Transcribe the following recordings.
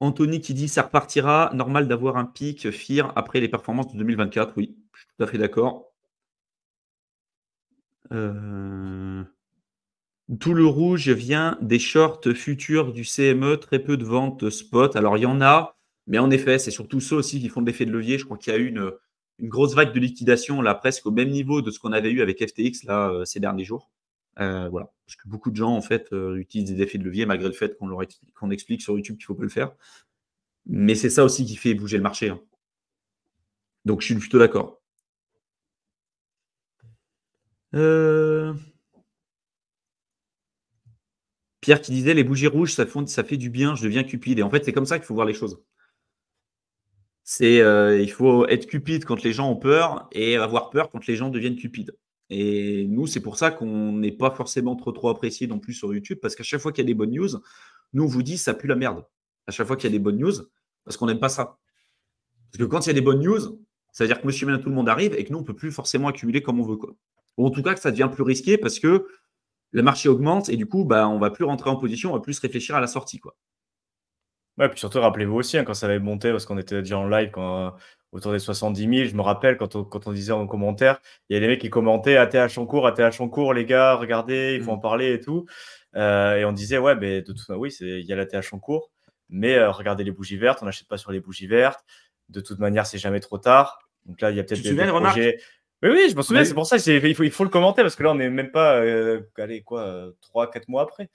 Anthony qui dit: «Ça repartira, normal d'avoir un pic FIR après les performances de 2024». Oui, je suis tout à fait d'accord. Heu, tout le rouge vient des shorts futurs du CME, très peu de ventes spot. Alors il y en a, mais en effet, c'est surtout ceux aussi qui font de l'effet de levier. Je crois qu'il y a eu une grosse vague de liquidation là, presque au même niveau de ce qu'on avait eu avec FTX là, ces derniers jours. Voilà, parce que beaucoup de gens en fait, utilisent des effets de levier malgré le fait qu'on explique sur YouTube qu'il faut pas le faire. Mais c'est ça aussi qui fait bouger le marché, hein. Donc je suis plutôt d'accord. Heu, Pierre qui disait: «Les bougies rouges, ça fait du bien, je deviens cupide» et en fait, c'est comme ça qu'il faut voir les choses. Il faut être cupide quand les gens ont peur et avoir peur quand les gens deviennent cupides. Et nous, c'est pour ça qu'on n'est pas forcément trop apprécié non plus sur YouTube parce qu'à chaque fois qu'il y a des bonnes news, nous, on vous dit: «Ça pue la merde». À chaque fois qu'il y a des bonnes news, parce qu'on n'aime pas ça. Parce que quand il y a des bonnes news, ça veut dire que monsieur et madame tout le monde arrive et que nous, on peut plus forcément accumuler comme on veut, quoi. Ou en tout cas que ça devient plus risqué parce que le marché augmente et du coup, bah, on va plus rentrer en position, on va plus réfléchir à la sortie, quoi. Ouais, puis surtout, rappelez-vous aussi, hein, quand ça avait monté, parce qu'on était déjà en live quand, autour des 70 000, je me rappelle quand on disait en commentaire, il y a des mecs qui commentaient ATH en cours, les gars, regardez, il faut en Mmh. parler et tout. Et on disait, ouais, mais de toute façon, oui, il y a l'ATH en cours, mais regardez les bougies vertes, on n'achète pas sur les bougies vertes. De toute manière, c'est jamais trop tard. Donc là, il y a peut-être Tu te des souviens de remarque projets. Mais oui, je m'en qu'on a souviens, c'est eu? pour ça il faut le commenter, parce que là, on n'est même pas, allez, quoi, 3-4 mois après.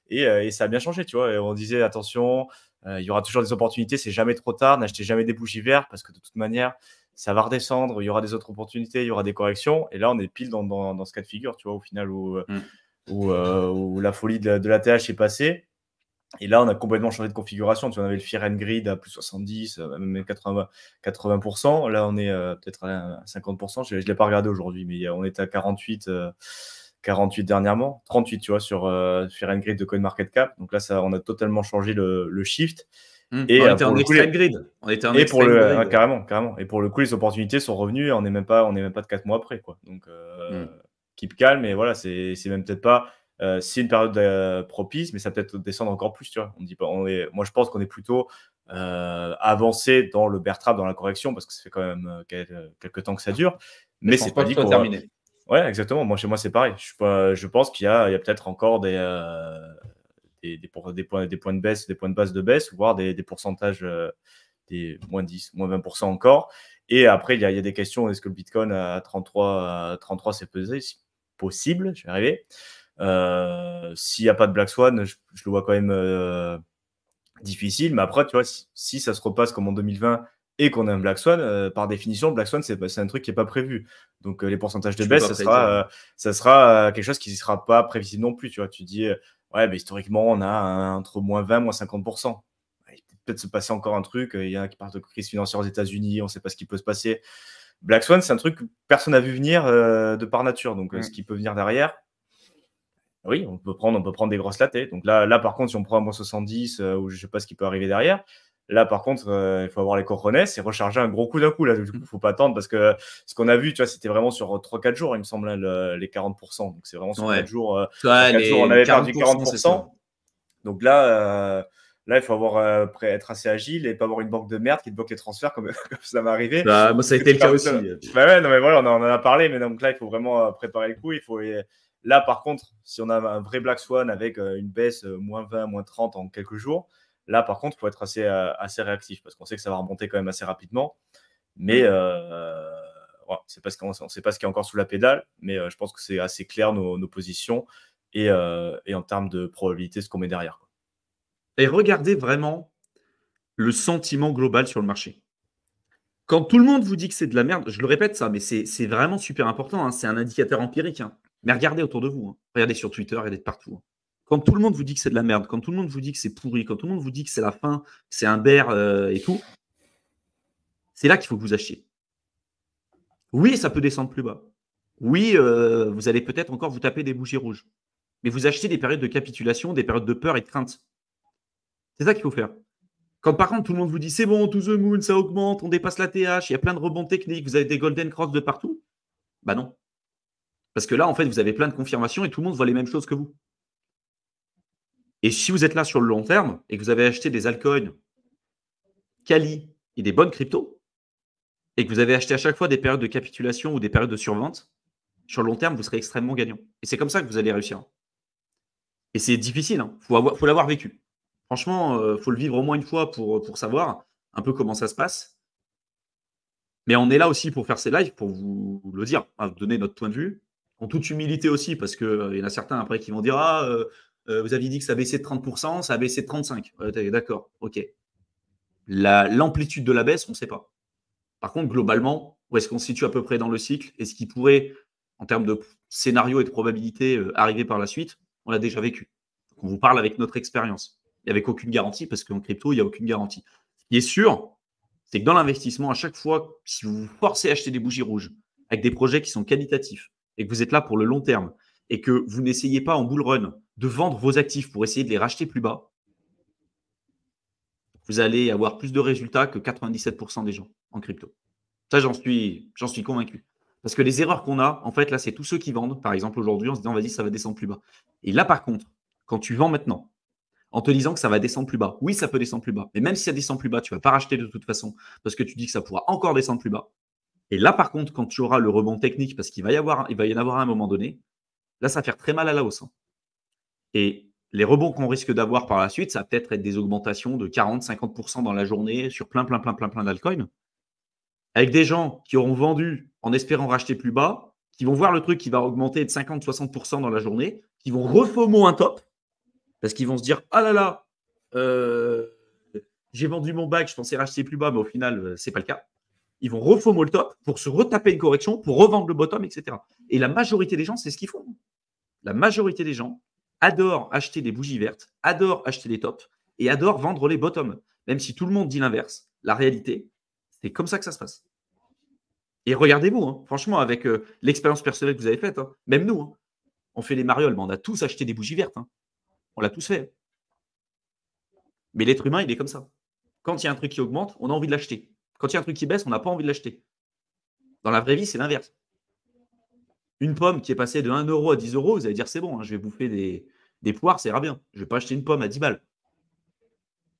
Et ça a bien changé, tu vois. Et on disait, attention, il y aura toujours des opportunités, c'est jamais trop tard, n'achetez jamais des bougies vertes parce que de toute manière, ça va redescendre, il y aura des autres opportunités, il y aura des corrections. Et là, on est pile dans ce cas de figure, tu vois, au final, Mmh. où la folie de la TH est passée. Et là, on a complètement changé de configuration. Tu vois, on avait le Fear and Greed à plus 70, même 80%. Là, on est peut-être à 50%. Je ne l'ai pas regardé aujourd'hui, mais on est à 48 dernièrement. 38, tu vois, sur Fear and Greed de CoinMarketCap. Donc là, on a totalement changé le shift. Et On était pour en le coup, extreme grid. On était en et pour extreme le grid. carrément, carrément. Et pour le coup, les opportunités sont revenues. On n'est même pas de 4 mois après, quoi. Donc, Mmh. keep calme. Et voilà, c'est même peut-être pas. C'est une période propice, mais ça peut être descendre encore plus, tu vois. On dit pas, moi, je pense qu'on est plutôt avancé dans le bear trap, dans la correction, parce que ça fait quand même quelques temps que ça dure. Mais Mais je pense c'est pas pas que ce dit soit qu'on. terminé. Ouais, exactement. Moi, chez moi, c'est pareil. Je pense qu'il y a peut-être encore des points de baisse, des points de base de baisse, voire des pourcentages, des moins 10, moins 20% encore. Et après, il y a des questions. Est-ce que le Bitcoin à 33 c'est possible? Je vais arriver. S'il n'y a pas de Black Swan, je le vois quand même difficile. Mais après, tu vois, si ça se repasse comme en 2020 et qu'on a un Black Swan, par définition, le Black Swan, c'est un truc qui n'est pas prévu. Donc, les pourcentages de Tu peux baisse, pas prédire. ça sera quelque chose qui ne sera pas prévisible non plus. Tu vois, tu dis, ouais, mais historiquement, on a entre moins 20, moins 50%. Il peut-être se passer encore un truc. Il y en a qui parlent de crise financière aux États-Unis, on ne sait pas ce qui peut se passer. Black Swan, c'est un truc que personne n'a vu venir de par nature. Donc, ce qui peut venir derrière, oui, on peut prendre des grosses latées. Donc là, par contre, si on prend un moins 70, ou je ne sais pas ce qui peut arriver derrière, là, par contre, il faut avoir les cojones et recharger un gros coup d'un coup. Là, du coup, il ne faut pas attendre parce que ce qu'on a vu, tu vois, c'était vraiment sur 3-4 jours, il me semble, là, les 40%. Donc, c'est vraiment sur 4 Ouais. jours. Sur Ouais, 4 jours, on les avait perdu 40%, c'est ça. 40%. Donc là, il faut être assez agile et pas avoir une banque de merde qui te bloque les transferts comme, comme ça m'est arrivé. Bah, moi, ça a été le cas aussi. Bah ouais, non, mais voilà, on en a parlé, mais donc là, il faut vraiment préparer le coup. Là, par contre, si on a un vrai Black Swan avec une baisse moins 20, moins 30 en quelques jours, là, par contre, il faut être assez réactif parce qu'on sait que ça va remonter quand même assez rapidement. Mais Mmh. ouais, on ne sait pas ce qu'il y a encore sous la pédale, mais je pense que c'est assez clair nos positions et en termes de probabilité, ce qu'on met derrière, quoi. Et regardez vraiment le sentiment global sur le marché. Quand tout le monde vous dit que c'est de la merde, je le répète ça, mais c'est vraiment super important, hein, c'est un indicateur empirique, hein. Mais regardez autour de vous, hein. Regardez sur Twitter, regardez de partout, hein. Quand tout le monde vous dit que c'est de la merde, quand tout le monde vous dit que c'est pourri, quand tout le monde vous dit que c'est la fin, que c'est un bear et tout, c'est là qu'il faut que vous achetiez. Oui, ça peut descendre plus bas. Oui, vous allez peut-être encore vous taper des bougies rouges. Mais vous achetez des périodes de capitulation, des périodes de peur et de crainte. C'est ça qu'il faut faire. Quand par contre tout le monde vous dit c'est bon, to the moon, ça augmente, on dépasse la TH, il y a plein de rebonds techniques, vous avez des golden cross de partout, bah non. Parce que là, en fait, vous avez plein de confirmations et tout le monde voit les mêmes choses que vous. Et si vous êtes là sur le long terme et que vous avez acheté des altcoins quali et des bonnes cryptos, et que vous avez acheté à chaque fois des périodes de capitulation ou des périodes de survente, sur le long terme, vous serez extrêmement gagnant. Et c'est comme ça que vous allez réussir. Et c'est difficile, hein. Faut l'avoir vécu. Franchement, faut le vivre au moins une fois pour savoir un peu comment ça se passe. Mais on est là aussi pour faire ces lives, pour vous le dire, vous donner notre point de vue, en toute humilité aussi, parce qu'il y en a certains après qui vont dire « Ah, vous aviez dit que ça baissait de 30%, ça a baissé de 35%. Ouais, d'accord, ok. L'amplitude de la baisse, on ne sait pas. Par contre, globalement, où est-ce qu'on se situe à peu près dans le cycle et ce qui pourrait, en termes de scénario et de probabilité, arriver par la suite, on l'a déjà vécu. Donc, on vous parle avec notre expérience et avec aucune garantie, parce qu'en crypto, il n'y a aucune garantie. Ce qui est sûr, c'est que dans l'investissement, à chaque fois, si vous vous forcez à acheter des bougies rouges avec des projets qui sont qualitatifs et que vous êtes là pour le long terme et que vous n'essayez pas en bull run de vendre vos actifs pour essayer de les racheter plus bas, vous allez avoir plus de résultats que 97% des gens en crypto. Ça, j'en suis convaincu. Parce que les erreurs qu'on a, en fait, là, c'est tous ceux qui vendent, par exemple, aujourd'hui, en se disant, vas-y, ça va descendre plus bas. Et là, par contre, quand tu vends maintenant, en te disant que ça va descendre plus bas, oui, ça peut descendre plus bas, mais même si ça descend plus bas, tu ne vas pas racheter de toute façon, parce que tu dis que ça pourra encore descendre plus bas. Et là, par contre, quand tu auras le rebond technique, parce qu'il va y en avoir à un moment donné, là, ça va faire très mal à la hausse. Et les rebonds qu'on risque d'avoir par la suite, ça va peut-être être des augmentations de 40-50% dans la journée sur plein d'altcoins, avec des gens qui auront vendu en espérant racheter plus bas, qui vont voir le truc qui va augmenter de 50-60% dans la journée, qui vont refomo un top, parce qu'ils vont se dire « Ah là là, j'ai vendu mon bac, je pensais racheter plus bas, mais au final, ce n'est pas le cas. » Ils vont refomo le top pour se retaper une correction, pour revendre le bottom, etc. Et la majorité des gens, c'est ce qu'ils font. La majorité des gens adorent acheter des bougies vertes, adorent acheter des tops et adorent vendre les bottoms. Même si tout le monde dit l'inverse, la réalité, c'est comme ça que ça se passe. Et regardez-vous, hein, franchement, avec l'expérience personnelle que vous avez faite, hein, même nous, hein, on fait les marioles, mais on a tous acheté des bougies vertes. Hein. On l'a tous fait. Mais l'être humain, il est comme ça. Quand il y a un truc qui augmente, on a envie de l'acheter. Quand il y a un truc qui baisse, on n'a pas envie de l'acheter. Dans la vraie vie, c'est l'inverse. Une pomme qui est passée de 1 euro à 10 euros, vous allez dire c'est bon, hein, je vais bouffer des poires, ça ira bien. Je ne vais pas acheter une pomme à 10 balles.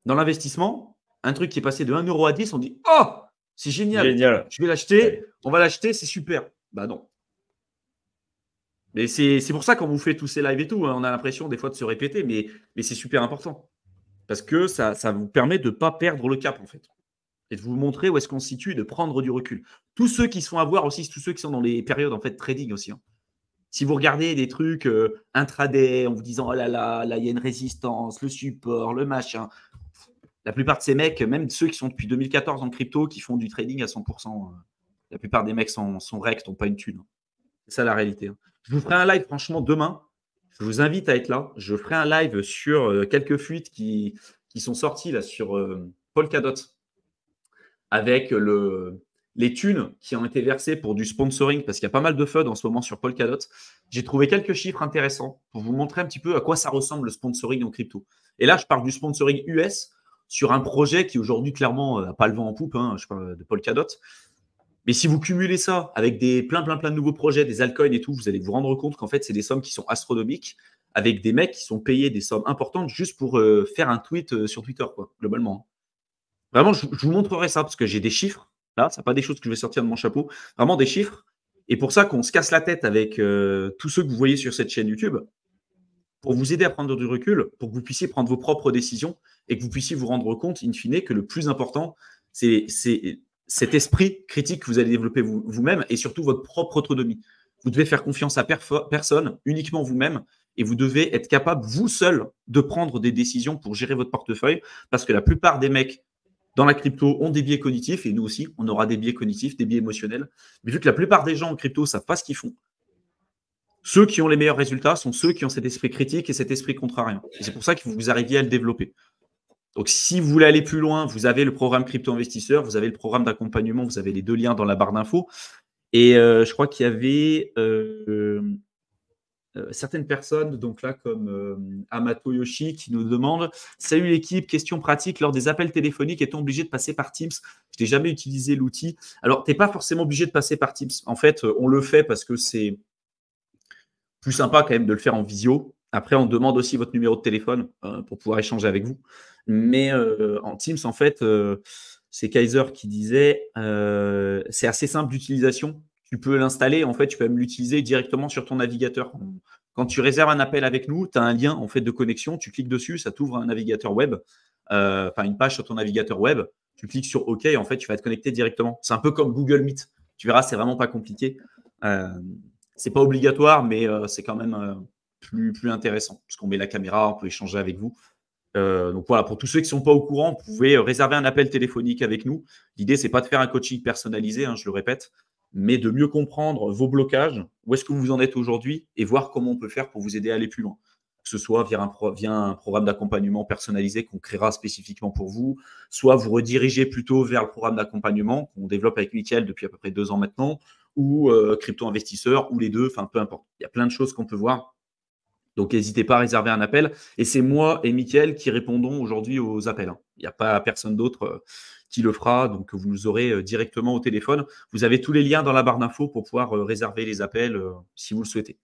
Dans l'investissement, un truc qui est passé de 1 euro à 10, on dit oh, c'est génial, je vais l'acheter, on va l'acheter, c'est super. Bah non. Mais c'est pour ça qu'on vous fait tous ces lives et tout, hein, on a l'impression des fois de se répéter, mais c'est super important. Parce que ça vous permet de ne pas perdre le cap, en fait. Et de vous montrer où est-ce qu'on se situe et de prendre du recul. Tous ceux qui se font avoir aussi, tous ceux qui sont dans les périodes en fait trading aussi. Hein. Si vous regardez des trucs intraday en vous disant oh là là, là il y a une résistance, le support, le machin. La plupart de ces mecs, même ceux qui sont depuis 2014 en crypto, qui font du trading à 100%, la plupart des mecs sont rects, n'ont pas une thune. C'est ça la réalité. Hein. Je vous ferai un live franchement demain. Je vous invite à être là. Je ferai un live sur quelques fuites qui sont sorties là sur Polkadot avec les thunes qui ont été versées pour du sponsoring, parce qu'il y a pas mal de FUD en ce moment sur Polkadot. J'ai trouvé quelques chiffres intéressants pour vous montrer un petit peu à quoi ça ressemble le sponsoring en crypto. Et là, je parle du sponsoring US sur un projet qui aujourd'hui, clairement, n'a pas le vent en poupe. Hein, je parle de Polkadot. Mais si vous cumulez ça avec plein de nouveaux projets, des altcoins et tout, vous allez vous rendre compte qu'en fait, c'est des sommes qui sont astronomiques, avec des mecs qui sont payés des sommes importantes juste pour faire un tweet sur Twitter, quoi, globalement. Vraiment, je vous montrerai ça parce que j'ai des chiffres. Là, ce n'est pas des choses que je vais sortir de mon chapeau. Vraiment des chiffres. Et pour ça qu'on se casse la tête avec tous ceux que vous voyez sur cette chaîne YouTube, pour vous aider à prendre du recul, pour que vous puissiez prendre vos propres décisions et que vous puissiez vous rendre compte, in fine, que le plus important, c'est cet esprit critique que vous allez développer vous-même et surtout votre propre autonomie. Vous devez faire confiance à personne, uniquement vous-même, et vous devez être capable, vous seul, de prendre des décisions pour gérer votre portefeuille, parce que la plupart des mecs dans la crypto ont des biais cognitifs, et nous aussi, on aura des biais cognitifs, des biais émotionnels. Mais vu que la plupart des gens en crypto ne savent pas ce qu'ils font, ceux qui ont les meilleurs résultats sont ceux qui ont cet esprit critique et cet esprit contrariant. Et c'est pour ça que vous arriviez à le développer. Donc, si vous voulez aller plus loin, vous avez le programme Crypto Investisseur, vous avez le programme d'accompagnement, vous avez les 2 liens dans la barre d'infos. Et je crois qu'il y avait certaines personnes, donc là, comme Amato Yoshi, qui nous demande « Salut l'équipe, question pratique, lors des appels téléphoniques, est-on obligé de passer par Teams ?» Je n'ai jamais utilisé l'outil. Alors, tu n'es pas forcément obligé de passer par Teams. En fait, on le fait parce que c'est plus sympa quand même de le faire en visio, Après, on demande aussi votre numéro de téléphone pour pouvoir échanger avec vous. Mais en Teams, en fait, c'est Kaiser qui disait, c'est assez simple d'utilisation. Tu peux l'installer, en fait, tu peux même l'utiliser directement sur ton navigateur. Quand tu réserves un appel avec nous, tu as un lien en fait de connexion, tu cliques dessus, ça t'ouvre un navigateur web, enfin une page sur ton navigateur web, tu cliques sur OK et en fait, tu vas te connecter directement. C'est un peu comme Google Meet. Tu verras, c'est vraiment pas compliqué. C'est pas obligatoire, mais c'est quand même plus intéressant parce qu'on met la caméra, on peut échanger avec vous. Donc voilà, pour tous ceux qui ne sont pas au courant, vous pouvez réserver un appel téléphonique avec nous. L'idée, c'est pas de faire un coaching personnalisé, je le répète, mais de mieux comprendre vos blocages, où est-ce que vous en êtes aujourd'hui et voir comment on peut faire pour vous aider à aller plus loin. Que ce soit via un programme d'accompagnement personnalisé qu'on créera spécifiquement pour vous, soit vous rediriger plutôt vers le programme d'accompagnement qu'on développe avec Mickaël depuis à peu près 2 ans maintenant, ou crypto-investisseur, ou les deux, enfin peu importe. Il y a plein de choses qu'on peut voir. Donc, n'hésitez pas à réserver un appel. Et c'est moi et Mickaël qui répondons aujourd'hui aux appels. Il n'y a pas personne d'autre qui le fera. Donc, vous nous aurez directement au téléphone. Vous avez tous les liens dans la barre d'infos pour pouvoir réserver les appels si vous le souhaitez.